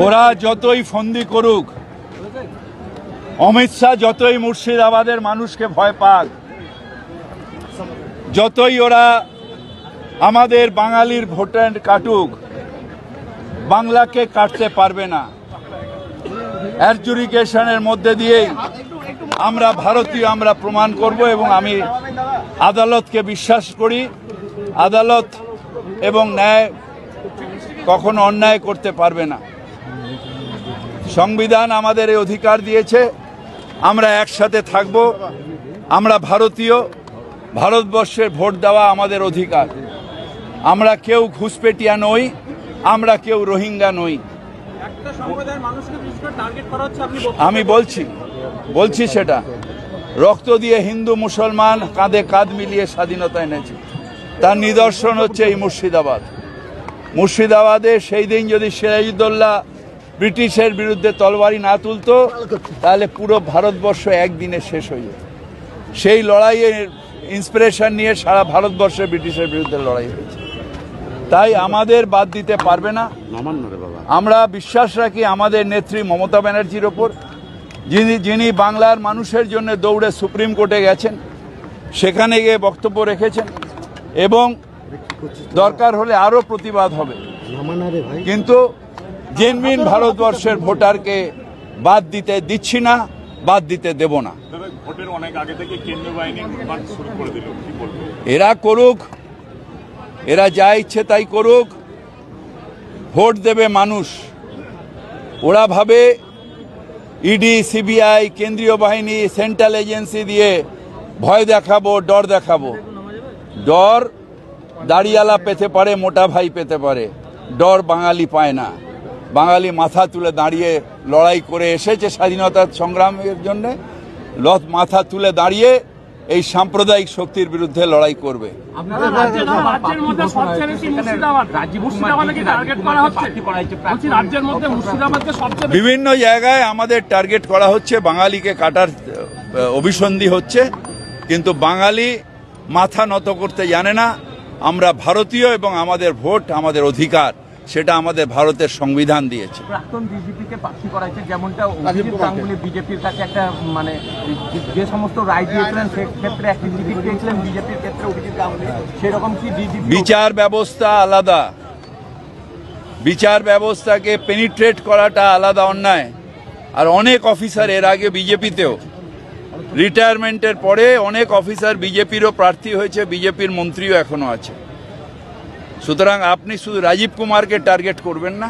ওরা যতই ফন্দি করুক, অমিত শাহ যতই মুর্শিদাবাদের মানুষকে ভয় পাক, যতই ওরা আমাদের বাঙালির ভোটার কাটুক, বাংলাকে কাটতে পারবে না। অ্যাডজুডিকেশনের মধ্যে দিয়েই আমরা ভারতীয়, আমরা প্রমাণ করব। এবং আমি আদালতকে বিশ্বাস করি, আদালত এবং ন্যায় কখনো অন্যায় করতে পারবে না। সংবিধান আমাদের এই অধিকার দিয়েছে, আমরা একসাথে থাকব। আমরা ভারতীয়, ভারতবর্ষের ভোট দেওয়া আমাদের অধিকার। আমরা কেউ ঘুষপেটিয়া নই, আমরা কেউ রোহিঙ্গা নই। আমি বলছি সেটা রক্ত দিয়ে হিন্দু মুসলমান কাঁধে কাঁধ মিলিয়ে স্বাধীনতা এনেছে। তার নিদর্শন হচ্ছে এই মুর্শিদাবাদ। মুর্শিদাবাদে সেই দিন যদি সিরাজউদ্দৌলা ব্রিটিশের বিরুদ্ধে তলবারি না তুলতো, তাহলে পুরো ভারতবর্ষ একদিনে শেষ হয়ে যেত। সেই লড়াইয়ের ইন্সপিরেশন নিয়ে সারা ভারতবর্ষে ব্রিটিশের বিরুদ্ধে লড়াই হয়েছে। তাই আমাদের বাদ দিতে পারবে না। আমরা বিশ্বাস রাখি আমাদের নেত্রী মমতা ব্যানার্জির ওপর, যিনি বাংলার মানুষের জন্য দৌড়ে সুপ্রিম কোর্টে গেছেন, সেখানে গিয়ে বক্তব্য রেখেছেন এবং দরকার হলে আরও প্রতিবাদ হবে। কিন্তু জেনুইন ভারতবর্ষের ভোটারকে বাদ দিতে দিচ্ছি না, বাদ দিতে দেব না। এরা করুক, এরা যা ইচ্ছে তাই করুক, ভোট দেবে মানুষ। ওরা ভাবে ইডি, সিবিআই, কেন্দ্রীয় বাহিনী, সেন্ট্রাল এজেন্সি দিয়ে ভয় দেখাবো, ডর দেখাবো। ডর দাড়িয়ালা পেতে পারে, মোটা ভাই পেতে পারে, ডর বাঙালি পায় না। বাঙালি মাথা তুলে দাঁড়িয়ে লড়াই করে এসেছে স্বাধীনতার সংগ্রামের জন্য। মাথা তুলে দাঁড়িয়ে এই সাম্প্রদায়িক শক্তির বিরুদ্ধে লড়াই করবে। বিভিন্ন জায়গায় আমাদের টার্গেট করা হচ্ছে, বাঙালিকে কাটার অভিসন্ধি হচ্ছে, কিন্তু বাঙালি মাথা নত করতে জানে না। আমরা ভারতীয় এবং আমাদের ভোট আমাদের অধিকার, সেটা আমাদের ভারতের সংবিধান দিয়েছে। প্রাক্তন ডিজিপিকে প্রার্থী করাইছে, যেমনটা অভিজিৎ গাঙ্গুলি বিজেপির কাছে একটা মানে যে সমস্ত রায় দিয়েছিলেন সেক্ষেত্রে এক ডিজিপি পেয়েছিলেন, বিজেপির ক্ষেত্রে অভিজিৎ গাঙ্গুলি, সেরকম কি ডিজিপি? বিচার ব্যবস্থা আলাদা, বিচার ব্যবস্থাকে পেনিট্রেট করাটা আলাদা অন্যায়। আর অনেক অফিসার এর আগে বিজেপিতেও রিটায়ারমেন্টের পরে অনেক অফিসার বিজেপিরও প্রার্থী হয়েছে, বিজেপির মন্ত্রীও এখনো আছে। সুতরাং আপনি শুধু রাজীব কুমারকে টার্গেট করবেন না,